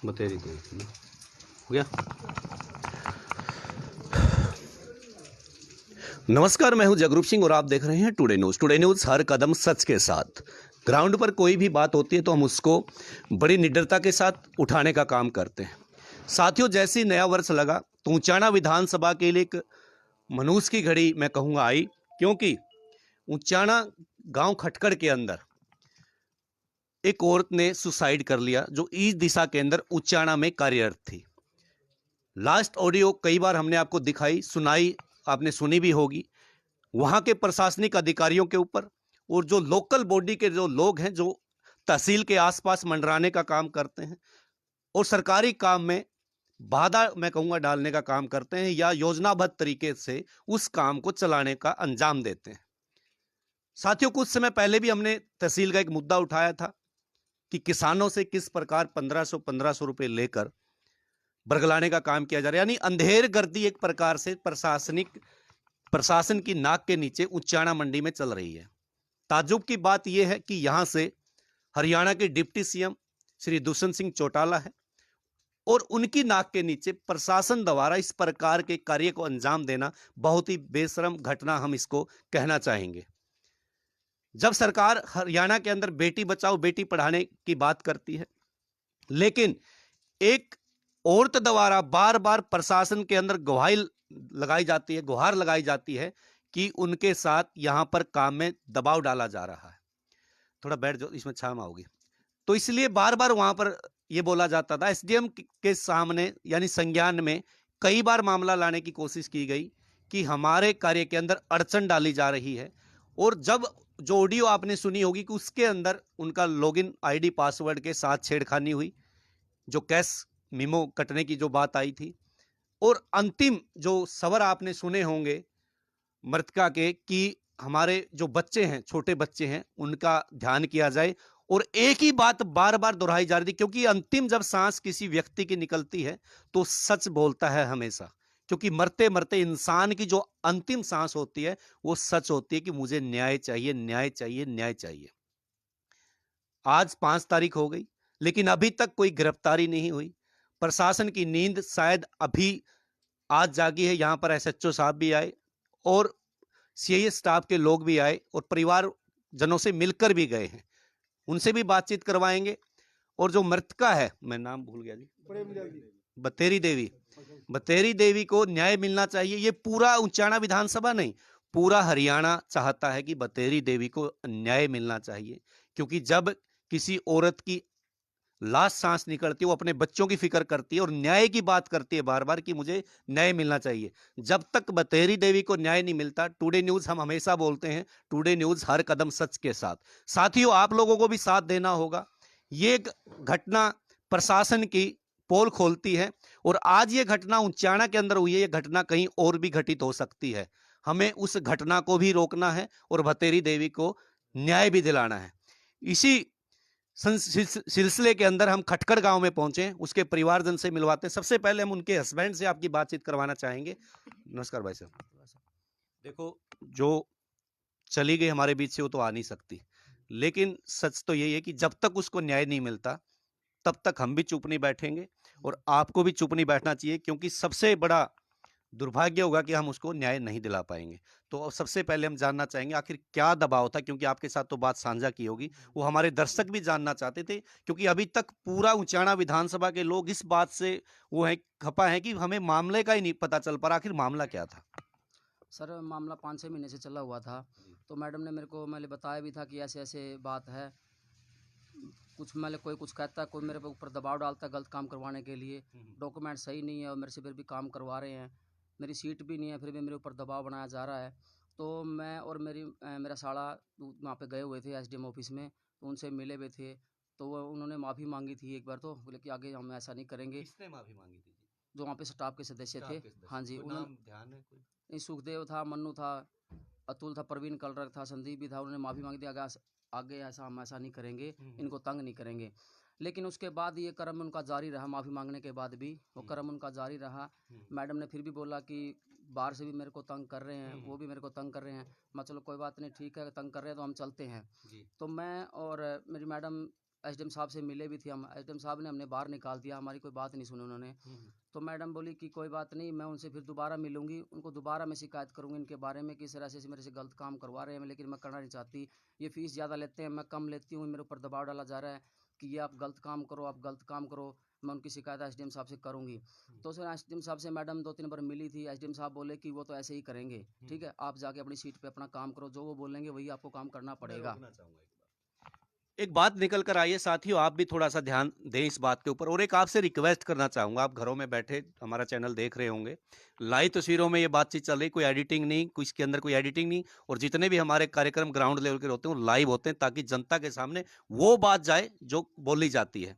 बतेरी तो ना हो गया। नमस्कार, मैं हूं जगरूप सिंह और आप देख रहे हैं टुडे न्यूज़। टुडे न्यूज़ हर कदम सच के साथ। ग्राउंड पर कोई भी बात होती है तो हम उसको बड़ी निडरता के साथ उठाने का काम करते हैं। साथियों, जैसे ही नया वर्ष लगा तो उचाना विधानसभा के लिए एक मनहूस की घड़ी मैं कहूँगा आई, क्योंकि उचाना गांव खटकड़ के अंदर एक औरत ने सुसाइड कर लिया जो इस दिशा के अंदर उचाना में कार्यरत थी। लास्ट ऑडियो कई बार हमने आपको दिखाई, सुनाई, आपने सुनी भी होगी। वहां के प्रशासनिक अधिकारियों के ऊपर और जो लोकल बॉडी के जो लोग हैं, जो तहसील के आसपास मंडराने का काम करते हैं और सरकारी काम में बाधा मैं कहूंगा डालने का काम करते हैं, या योजनाबद्ध तरीके से उस काम को चलाने का अंजाम देते हैं। साथियों, कुछ समय पहले भी हमने तहसील का एक मुद्दा उठाया था कि किसानों से किस प्रकार 1500 रुपए लेकर बरगलाने का काम किया जा रहा है, यानी अंधेर गर्दी एक प्रकार से प्रशासन की नाक के नीचे उचाना मंडी में चल रही है। ताज्जुब की बात यह है कि यहां से हरियाणा के डिप्टी सीएम श्री दुष्यंत सिंह चौटाला है और उनकी नाक के नीचे प्रशासन द्वारा इस प्रकार के कार्य को अंजाम देना बहुत ही बेशरम घटना हम इसको कहना चाहेंगे। जब सरकार हरियाणा के अंदर बेटी बचाओ बेटी पढ़ाने की बात करती है, लेकिन एक औरत द्वारा बार बार प्रशासन के अंदर गुहार लगाई जाती है कि उनके साथ यहां पर काम में दबाव डाला जा रहा है। थोड़ा बैठ जाओ, इसमें छाम आओगी। तो इसलिए बार बार वहां पर यह बोला जाता था, एसडीएम के सामने यानी संज्ञान में कई बार मामला लाने की कोशिश की गई कि हमारे कार्य के अंदर अड़चन डाली जा रही है। और जब जो ऑडियो आपने सुनी होगी कि उसके अंदर उनका लॉगिन आईडी पासवर्ड के साथ छेड़खानी हुई, जो कैश मीमो कटने की जो बात आई थी, और अंतिम जो सवर आपने सुने होंगे मृतका के कि हमारे जो बच्चे हैं, छोटे बच्चे हैं, उनका ध्यान किया जाए। और एक ही बात बार बार दोहराई जा रही थी, क्योंकि अंतिम जब सांस किसी व्यक्ति की निकलती है तो सच बोलता है हमेशा, क्योंकि मरते मरते इंसान की जो अंतिम सांस होती है वो सच होती है कि मुझे न्याय चाहिए, न्याय चाहिए, न्याय चाहिए। आज 5 तारीख हो गई, लेकिन अभी तक कोई गिरफ्तारी नहीं हुई। प्रशासन की नींद शायद अभी आज जागी है। यहां पर एसएचओ साहब भी आए और सीआईए स्टाफ के लोग भी आए और परिवार जनों से मिलकर भी गए हैं, उनसे भी बातचीत करवाएंगे। और जो मृतका है, मैं नाम भूल गया जी, बतेरी देवी, बतेरी देवी को न्याय मिलना चाहिए। ये पूरा उचाना विधानसभा नहीं, पूरा हरियाणा चाहता है कि बतेरी देवी को न्याय मिलना चाहिए, क्योंकि जब किसी औरत की लास्ट सांस निकलती है वो अपने बच्चों की फिक्र करती है और न्याय की बात करती है बार बार कि मुझे न्याय मिलना चाहिए। जब तक बतेरी देवी को न्याय नहीं मिलता, टुडे न्यूज़ हम हमेशा बोलते हैं, टुडे न्यूज़ हर कदम सच के साथ। साथियों, आप लोगों को भी साथ देना होगा। ये घटना प्रशासन की पोल खोलती है और आज ये घटना उचाना के अंदर हुई है, ये घटना कहीं और भी घटित हो सकती है। हमें उस घटना को भी रोकना है और बतेरी देवी को न्याय भी दिलाना है। इसी सिलसिले के अंदर हम खटकड़ गांव में पहुंचे, उसके परिवारजन से मिलवाते हैं। सबसे पहले हम उनके हस्बैंड से आपकी बातचीत करवाना चाहेंगे। नमस्कार भाई साहब। देखो, जो चली गई हमारे बीच से वो तो आ नहीं सकती, लेकिन सच तो यही है कि जब तक उसको न्याय नहीं मिलता तब तक हम भी चुप नहीं बैठेंगे और आपको भी चुप नहीं बैठना चाहिए, क्योंकि सबसे बड़ा दुर्भाग्य होगा कि हम उसको न्याय नहीं दिला पाएंगे। तो सबसे पहले हम जानना चाहेंगे आखिर क्या दबाव था, क्योंकि आपके साथ तो बात साझा की होगी, वो हमारे दर्शक भी जानना चाहते थे, क्योंकि अभी तक पूरा उचाना विधानसभा के लोग इस बात से वो है खपा है कि हमें मामले का ही नहीं पता चल पा रहा, आखिर मामला क्या था। सर मामला 5-6 महीने से चला हुआ था। तो मैडम ने मेरे को बताया भी था कि ऐसे ऐसे बात है। कुछ कोई कुछ कहता है, कोई मेरे ऊपर दबाव डालता है गलत काम करवाने के लिए। डॉक्यूमेंट सही नहीं है और मेरे से फिर भी काम करवा रहे हैं। मेरी सीट भी नहीं है, फिर भी मेरे ऊपर दबाव बनाया जा रहा है। तो मैं और मेरा साला वहाँ पे गए हुए थे एसडीएम ऑफिस में, तो उनसे मिले हुए थे। तो वो उन्होंने माफ़ी मांगी थी एक बार, तो बोले कि आगे हम ऐसा नहीं करेंगे। किसने माफी मांगी थी जी? जो वहाँ पे स्टाफ के सदस्य थे। हाँ जी, कोई उन्होंने नाम ध्यान है कोई? सुखदेव था, मन्नू था, अतुल था, प्रवीण कलरक था, संदीप भी था। उन्होंने माफ़ी मांगी थी, आगे ऐसा हम ऐसा नहीं करेंगे, इनको तंग नहीं करेंगे। लेकिन उसके बाद ये क्रम उनका जारी रहा, माफ़ी मांगने के बाद भी वो क्रम उनका जारी रहा। मैडम ने फिर भी बोला कि बाहर से भी मेरे को तंग कर रहे हैं, वो भी मेरे को तंग कर रहे हैं। मैं चलो कोई बात नहीं, ठीक है, तंग कर रहे हैं तो हम चलते हैं। तो मैं और मेरी मैडम एसडीएम साहब से मिले भी थे हम। एसडीएम साहब ने हमने बाहर निकाल दिया, हमारी कोई बात नहीं सुनी उन्होंने। तो मैडम बोली कि कोई बात नहीं, मैं उनसे फिर दोबारा मिलूंगी, उनको दोबारा मैं शिकायत करूंगी इनके बारे में कि इस तरह से मेरे से गलत काम करवा रहे हैं, लेकिन मैं करना नहीं चाहती। ये फीस ज़्यादा लेते हैं, मैं कम लेती हूँ, मेरे ऊपर दबाव डाला जा रहा है कि ये आप गलत काम करो, आप गलत काम करो। मैं उनकी शिकायत एसडीएम साहब से करूंगी। तो सर एसडीएम साहब से मैडम 2-3 बार मिली थी। एसडीएम साहब बोले कि वो तो ऐसे ही करेंगे, ठीक है, आप जाके अपनी सीट पे अपना काम करो, जो वो बोलेंगे वही आपको काम करना पड़ेगा। एक बात निकल कर आई है साथियों, आप भी थोड़ा सा ध्यान दें इस बात के ऊपर, और एक आपसे रिक्वेस्ट करना चाहूंगा। आप घरों में बैठे हमारा चैनल देख रहे होंगे, लाइव तस्वीरों में ये बातचीत चल रही, कोई एडिटिंग नहीं, कोई इसके अंदर कोई एडिटिंग नहीं, और जितने भी हमारे कार्यक्रम ग्राउंड लेवल के होते हैं वो लाइव होते हैं, ताकि जनता के सामने वो बात जाए जो बोली जाती है।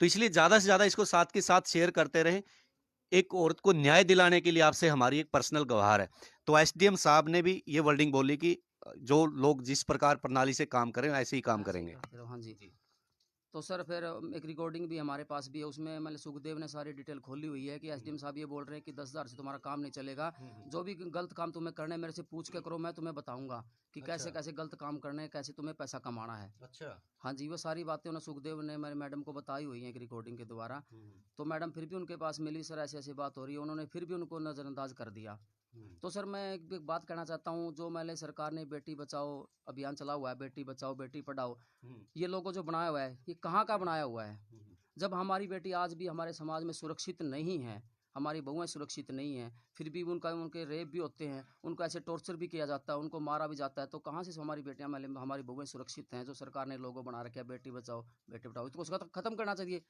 तो इसलिए ज्यादा से ज्यादा इसको साथ के साथ शेयर करते रहें। एक औरत को न्याय दिलाने के लिए आपसे हमारी एक पर्सनल गुहार है। तो एसडीएम साहब ने भी ये वर्डिंग बोली कि जो लोग जिस प्रकार प्रणाली से काम करें ऐसे ही काम ऐसे ही करेंगे। करते रहो, हाँ जी। तो सर फिर एक रिकॉर्डिंग भी हमारे पास भी है, उसमें मतलब सुखदेव ने सारी डिटेल खोली हुई है कि एसडीएम साहब ये बोल रहे हैं कि 10,000 से तुम्हारा काम नहीं चलेगा, जो भी गलत काम तुम्हें करना है मेरे से पूछ के करो, मैं तुम्हें बताऊंगा कि कैसे अच्छा। कैसे गलत काम करने हैं, कैसे तुम्हें पैसा कमाना है। अच्छा। हाँ जी, वो सारी बातें उन्हें सुखदेव ने मेरे मैडम को बताई हुई हैं एक रिकॉर्डिंग के द्वारा। तो मैडम फिर भी उनके पास मिली, सर ऐसी ऐसी बात हो रही है, उन्होंने फिर भी उनको नज़रअंदाज कर दिया। तो सर मैं एक बात कहना चाहता हूँ, जो मैंने सरकार ने बेटी बचाओ अभियान चला हुआ है, बेटी बचाओ बेटी पढ़ाओ, ये लोगों जो बनाया हुआ है, ये कहाँ का बनाया हुआ है? जब हमारी बेटी आज भी हमारे समाज में सुरक्षित नहीं है, हमारी बहुएं सुरक्षित नहीं हैं, फिर भी उनके रेप भी होते हैं, उनको ऐसे टॉर्चर भी किया जाता है, उनको मारा भी जाता है, तो कहाँ से हमारी बेटियां हमारी बहुएं सुरक्षित हैं? जो सरकार ने लोगो बना रखे हैं बेटी बचाओ बेटी पढ़ाओ, इसको उसका खत्म करना चाहिए।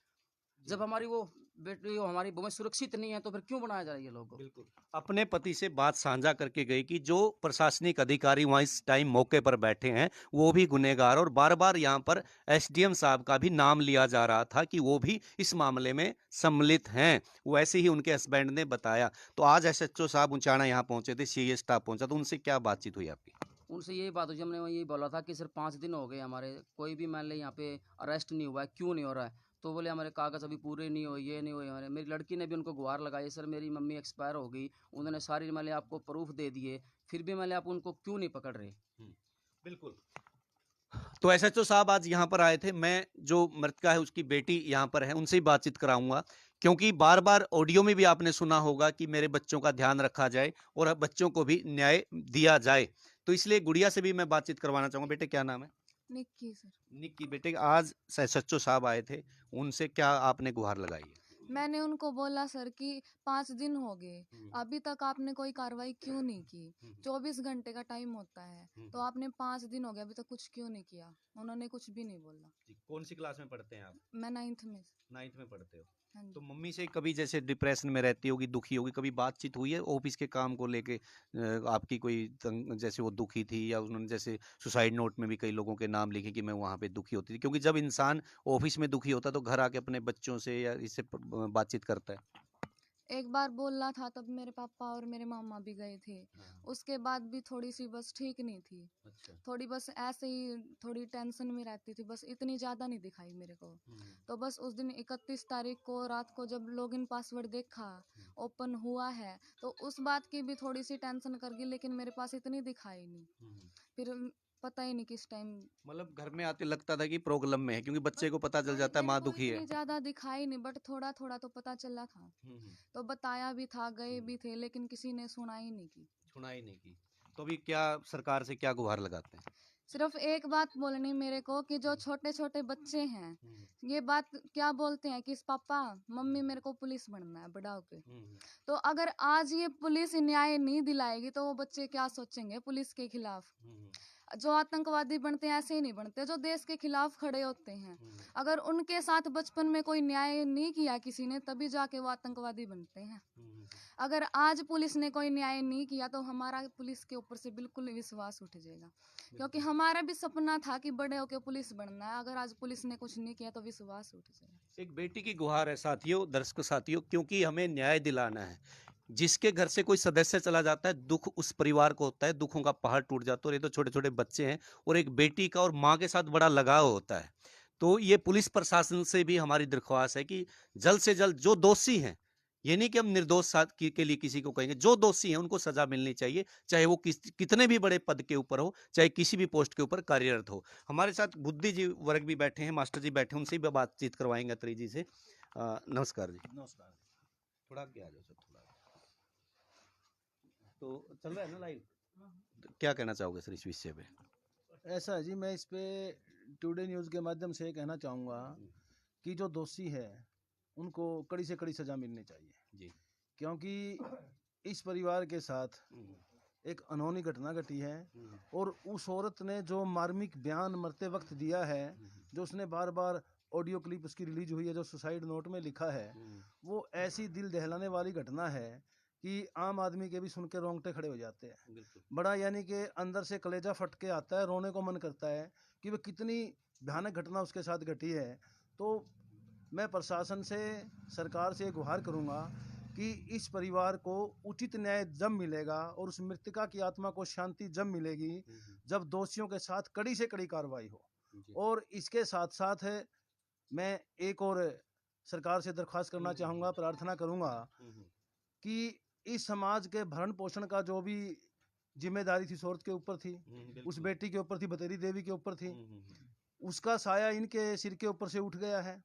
जब हमारी वो बेटी हमारी बहुएं सुरक्षित नहीं है, तो फिर क्यों बनाया जा रहा है ये लोगो? बिल्कुल। अपने पति से बात साझा करके गई कि जो प्रशासनिक अधिकारी वहां इस टाइम मौके पर बैठे हैं वो भी गुनहगार, और बार बार यहाँ पर एसडीएम साहब का भी नाम लिया जा रहा था कि वो भी इस मामले में सम्मिलित हैं। वैसे ही उनके हस्बैंड ने बताया। तो आज एसएचओ साहब उचाना यहाँ पहुंचे थे, सीए स्टाफ पहुंचा, तो उनसे क्या बातचीत हुई आपकी? उनसे यही बात हुई, हमने यही बोला था कि सर 5 दिन हो गए हमारे, कोई भी मान ले यहाँ पे अरेस्ट नहीं हुआ है, क्यों नहीं हो रहा है? तो बोले हमारे कागज़ अभी पूरे नहीं हुए, ये नहीं हुए हमारे। मेरी लड़की ने भी उनको गुहार लगाई, सर मेरी मम्मी एक्सपायर हो गई, उन्होंने सारी मान ले आपको प्रूफ दे दिए, फिर भी मान ले आप उनको क्यों नहीं पकड़ रहे? बिल्कुल। तो एसएचओ साहब आज यहाँ पर आए थे। मैं जो मृतका है उसकी बेटी यहाँ पर है, उनसे ही बातचीत कराऊंगा, क्योंकि बार बार ऑडियो में भी आपने सुना होगा कि मेरे बच्चों का ध्यान रखा जाए और बच्चों को भी न्याय दिया जाए। तो इसलिए गुड़िया से भी मैं बातचीत करवाना चाहूंगा। बेटे क्या नाम है? निक्की सर। निक्की। बेटे आज एसएचओ साहब आए थे, उनसे क्या आपने गुहार लगाई है? मैंने उनको बोला सर कि 5 दिन हो गए, अभी तक आपने कोई कार्रवाई क्यों नहीं की? 24 घंटे का टाइम होता है, तो आपने 5 दिन हो गए अभी तक कुछ क्यों नहीं किया? उन्होंने कुछ भी नहीं बोला। कौन सी क्लास में पढ़ते हैं आप? मैं 9th में। 9th में पढ़ते हो? हाँ तो जी। मम्मी से कभी जैसे डिप्रेशन में रहती होगी, दुखी होगी, कभी बातचीत हुई है ऑफिस के काम को लेके? आपकी कोई जैसे वो दुखी थी, या उन्होंने जैसे सुसाइड नोट में भी कई लोगों के नाम लिखे कि मैं वहां पे दुखी होती थी, क्योंकि जब इंसान ऑफिस में दुखी होता है तो घर आके अपने बच्चों से या इससे बातचीत करता है। एक बार बोलना था, तब मेरे पापा और मेरे मामा भी गए थे। उसके बाद भी थोड़ी सी बस ठीक नहीं थी। अच्छा। थोड़ी बस ऐसे ही थोड़ी टेंशन में रहती थी, बस इतनी ज़्यादा नहीं दिखाई मेरे को। तो बस उस दिन 31 तारीख को रात को जब लॉगिन पासवर्ड देखा, ओपन हुआ है, तो उस बात की भी थोड़ी सी टेंशन कर गई, लेकिन मेरे पास इतनी दिखाई नहीं। फिर पता ही नहीं किस टाइम मतलब घर में आते लगता था कि प्रॉब्लम में है, क्योंकि बच्चे को पता चल जाता है माँ दुखी है। इतनी ज़्यादा दिखाई नहीं, बट थोड़ा थोड़ा तो पता चला था। तो बताया भी था, गए भी थे, लेकिन किसी ने सुना ही नहीं की। सुना ही नहीं की। तो अभी क्या सरकार से क्या गुहार लगाते हैं? सिर्फ एक बात बोलनी मेरे को कि जो छोटे छोटे बच्चे हैं, ये बात क्या बोलते हैं कि पापा मम्मी मेरे को पुलिस बनना है बड़ा होके। तो अगर आज ये पुलिस न्याय नहीं दिलाएगी तो वो बच्चे क्या सोचेंगे पुलिस के खिलाफ? जो आतंकवादी बनते हैं ऐसे ही नहीं बनते, जो देश के खिलाफ खड़े होते हैं। अगर उनके साथ बचपन में कोई न्याय नहीं किया किसी ने, तभी जाके वो आतंकवादी बनते हैं। अगर आज पुलिस ने कोई न्याय नहीं किया तो हमारा पुलिस के ऊपर से बिल्कुल विश्वास उठ जाएगा, क्योंकि हमारा भी सपना था कि बड़े होके पुलिस बनना है। अगर आज पुलिस ने कुछ नहीं किया तो विश्वास उठ जाएगा। एक बेटी की गुहार है साथियों, दर्शक साथियों, क्योंकि हमें न्याय दिलाना है। जिसके घर से कोई सदस्य चला जाता है, दुख उस परिवार को होता है, दुखों का पहाड़ टूट जाता है। और ये तो छोटे छोटे बच्चे हैं, और एक बेटी का और माँ के साथ बड़ा लगाव होता है। तो ये पुलिस प्रशासन से भी हमारी दरख्वास्त है कि जल्द से जल्द जो दोषी हैं, ये नहीं कि हम निर्दोष के लिए किसी को कहेंगे, जो दोषी है उनको सजा मिलनी चाहिए, चाहे वो कितने भी बड़े पद के ऊपर हो, चाहे किसी भी पोस्ट के ऊपर कार्यरत हो। हमारे साथ बुद्धिजीवी वर्ग भी बैठे हैं, मास्टर जी बैठे हैं, उनसे भी बातचीत करवाएंगे अत्री जी से। नमस्कार जी। नमस्कार। थोड़ा आगे आ जाओ सर, थोड़ा। तो चल रहा है ना लाइव? क्या कहना चाहोगे सर इस विषय पे? ऐसा है जी, मैं इस पे टुडे न्यूज़ के माध्यम से ये कहना चाहूँगा कि जो दोषी है उनको कड़ी से कड़ी सज़ा मिलनी चाहिए जी। क्योंकि इस परिवार के साथ एक अनहोनी घटना घटी है और उस औरत ने जो मार्मिक बयान मरते वक्त दिया है, जो उसने बार बार ऑडियो क्लिप उसकी रिलीज हुई है, जो सुसाइड नोट में लिखा है, वो ऐसी दिल दहलाने वाली घटना है कि आम आदमी के भी सुन के रोंगटे खड़े हो जाते हैं। बड़ा यानी कि अंदर से कलेजा फट के आता है, रोने को मन करता है कि वह कितनी भयानक घटना उसके साथ घटी है। तो मैं प्रशासन से, सरकार से गुहार करूंगा कि इस परिवार को उचित न्याय जब मिलेगा और उस मृतका की आत्मा को शांति जब मिलेगी जब दोषियों के साथ कड़ी से कड़ी कार्रवाई हो। और इसके साथ साथ मैं एक और सरकार से दरख्वास्त करना चाहूँगा, प्रार्थना करूँगा कि इस समाज के भरण पोषण का जो भी जिम्मेदारी थी, औरत के ऊपर थी, उस बेटी के ऊपर थी, बतेरी देवी के ऊपर थी, उसका साया इनके सिर के ऊपर से उठ गया है।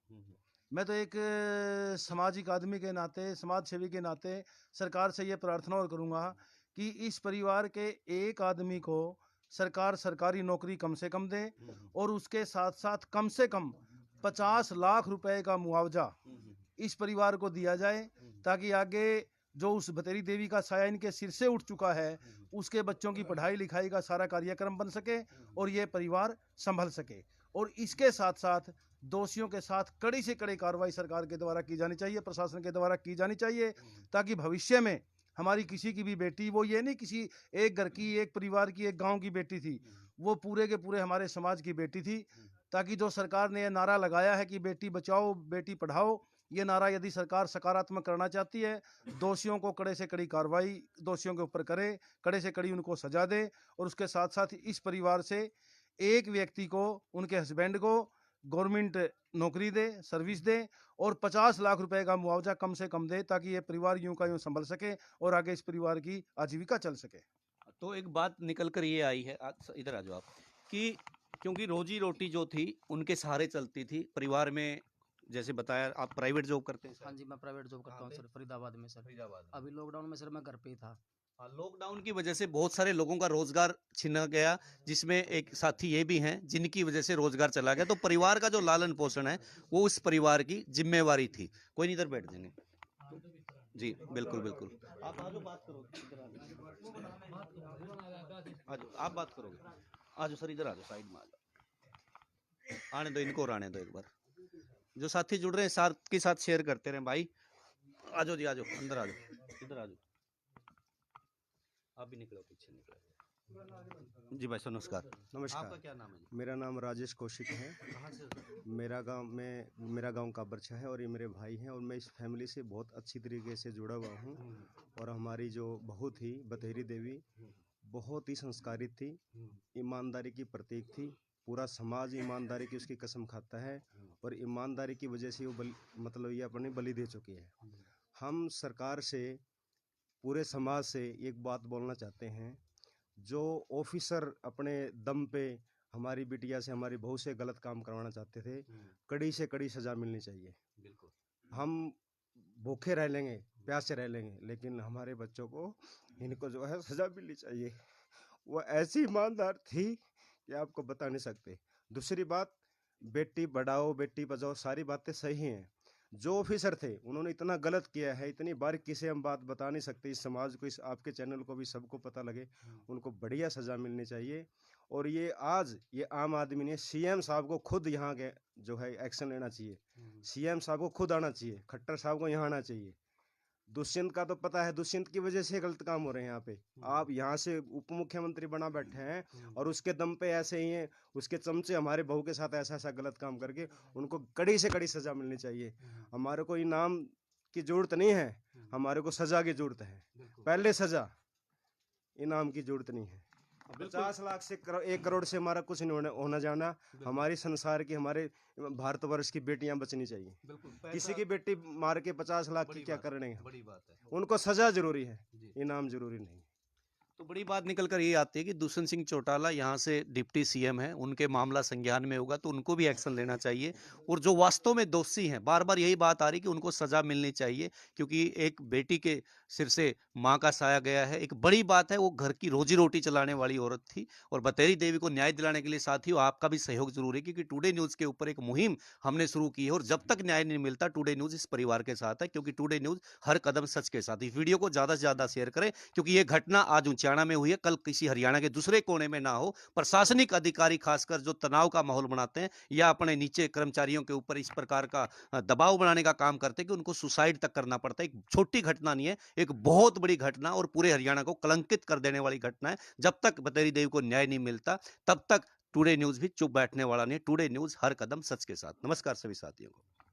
मैं तो एक सामाजिक आदमी के नाते, समाज सेवी के नाते सरकार से ये प्रार्थना और करूँगा कि इस परिवार के एक आदमी को सरकार सरकारी नौकरी कम से कम दे और उसके साथ साथ कम से कम 50 लाख रुपए का मुआवजा इस परिवार को दिया जाए, ताकि आगे जो उस बतेरी देवी का साया इनके सिर से उठ चुका है, उसके बच्चों की पढ़ाई लिखाई का सारा कार्यक्रम बन सके और ये परिवार संभल सके। और इसके साथ साथ दोषियों के साथ कड़ी से कड़ी कार्रवाई सरकार के द्वारा की जानी चाहिए, प्रशासन के द्वारा की जानी चाहिए, ताकि भविष्य में हमारी किसी की भी बेटी, वो ये नहीं किसी एक घर की, एक परिवार की, एक गांव की बेटी थी, वो पूरे के पूरे हमारे समाज की बेटी थी। ताकि जो सरकार ने ये नारा लगाया है कि बेटी बचाओ बेटी पढ़ाओ, ये नारा यदि सरकार सकारात्मक करना चाहती है, दोषियों को कड़े से कड़ी कार्रवाई दोषियों के ऊपर करे, कड़े से कड़ी उनको सजा दे और उसके साथ साथ इस परिवार से एक व्यक्ति को, उनके हस्बैंड को गवर्नमेंट नौकरी दे, सर्विस दे और 50 लाख रुपए का मुआवजा कम से कम दे, ताकि ये परिवार यूं का यूं संभल सके और आगे इस परिवार की आजीविका चल सके। तो एक बात निकल कर ये आई है, इधर आ जाओ आप, कि क्योंकि रोजी रोटी जो थी उनके सहारे चलती थी परिवार में। जैसे बताया आप प्राइवेट जॉब करते हैं सर? हाँ जी, मैं प्राइवेट जॉब करता हूँ सर, फरीदाबाद में सर। फरीदाबाद। अभी लॉकडाउन में सर मैं घर पे ही था। हाँ, लॉकडाउन की वजह से बहुत सारे लोगों का रोजगार छीना गया, जिसमें एक साथी ये भी हैं जिनकी वजह से रोजगार चला गया। तो परिवार का जो लालन पोषण है वो उस परिवार की जिम्मेवारी थी। कोई नहीं, इधर बैठ जाएंगे जी, बिल्कुल बिल्कुल। आप आ जाओ, बात करो, इधर आ जाओ, आ जाओ, आप बात करोगे, आ जाओ सर, इधर आ जाओ, साइड में आ जाओ, आने दो इनको और आने दो एक बार। जो साथी जुड़ रहे हैं साथ के साथ शेयर करते रहे भाई। आ जाओ जी, आ जाओ, अंदर आ जाओ, इधर आ जाओ, आप भी निकलो, पीछे निकलो जी। भाई साहब नमस्कार। नमस्कार। आपका क्या नाम है जी? मेरा नाम राजेश कौशिक है। कहाँ से? मेरा गांव काबरछा है और ये मेरे भाई हैं और मैं इस फैमिली से बहुत अच्छी तरीके से जुड़ा हुआ हूँ। और हमारी जो बहू थी बतेरी देवी, बहुत ही संस्कारित थी, ईमानदारी की प्रतीक थी। पूरा समाज ईमानदारी की उसकी कसम खाता है और ईमानदारी की वजह से वो मतलब ये अपनी बलि दे चुकी है। हम सरकार से, पूरे समाज से एक बात बोलना चाहते हैं, जो ऑफिसर अपने दम पे हमारी बिटिया से, हमारी बहू से गलत काम करवाना चाहते थे, कड़ी से कड़ी सजा मिलनी चाहिए। बिल्कुल। हम भूखे रह लेंगे, प्यासे रह लेंगे, लेकिन हमारे बच्चों को, इनको जो है सजा मिलनी चाहिए। वो ऐसी ईमानदार थी कि आपको बता नहीं सकते। दूसरी बात, बेटी बढ़ाओ बेटी बचाओ, सारी बातें सही हैं। जो ऑफिसर थे उन्होंने इतना गलत किया है, इतनी बारीकी से हम बात बता नहीं सकते इस समाज को, इस आपके चैनल को भी सबको पता लगे। उनको बढ़िया सजा मिलनी चाहिए। और ये आज ये आम आदमी ने सीएम साहब को खुद यहाँ के जो है एक्शन लेना चाहिए। सीएम साहब को खुद आना चाहिए, खट्टर साहब को यहाँ आना चाहिए। दुष्यंत का तो पता है, दुष्यंत की वजह से गलत काम हो रहे हैं यहाँ पे। आप यहाँ से उप मुख्यमंत्री बना बैठे हैं और उसके दम पे ऐसे ही हैं, उसके चमचे हमारे बहू के साथ ऐसा ऐसा गलत काम करके उनको कड़ी से कड़ी सजा मिलनी चाहिए। हमारे को इनाम की जरूरत नहीं है, हमारे को सजा की जरूरत है। पहले सजा, इनाम की जरूरत नहीं है। बिल्कुल। 50 लाख से 1 करोड़ से हमारा कुछ नहीं होना जाना। हमारी संसार की, हमारे भारतवर्ष की बेटियां बचनी चाहिए। बिल्कुल किसी की बेटी मार के 50 लाख की बड़ी क्या बात करने हैं? बड़ी बात है। उनको सजा जरूरी है, जी। इनाम जरूरी नहीं। तो बड़ी बात निकल कर ये आती है कि दुष्यंत सिंह चौटाला यहाँ से डिप्टी सीएम है, उनके मामला संज्ञान में होगा तो उनको भी एक्शन लेना चाहिए। और जो वास्तव में दोषी हैं, बार बार यही बात आ रही कि उनको सजा मिलनी चाहिए, क्योंकि एक बेटी के सिर से माँ का साया गया है। एक बड़ी बात है, वो घर की रोजी रोटी चलाने वाली औरत थी। और बतेरी देवी को न्याय दिलाने के लिए साथियों आपका भी सहयोग जरूरी है, क्योंकि टुडे न्यूज के ऊपर एक मुहिम हमने शुरू की है और जब तक न्याय नहीं मिलता टुडे न्यूज इस परिवार के साथ है, क्योंकि टुडे न्यूज हर कदम सच के साथ। इस वीडियो को ज्यादा से ज्यादा शेयर करें, क्योंकि ये घटना आज ऊंचाना में हुई है, कल किसी हरियाणा के दूसरे कोने में ना हो। प्रशासनिक अधिकारी खासकर जो तनाव का माहौल बनाते हैं या अपने नीचे कर्मचारियों के ऊपर इस प्रकार का दबाव बनाने का काम करते हैं कि उनको सुसाइड तक करना पड़ता है। एक छोटी घटना नहीं है, एक बहुत बड़ी घटना और पूरे हरियाणा को कलंकित कर देने वाली घटना है। जब तक बतेरी देवी को न्याय नहीं मिलता तब तक टुडे न्यूज भी चुप बैठने वाला नहीं। टुडे न्यूज हर कदम सच के साथ। नमस्कार सभी साथियों को।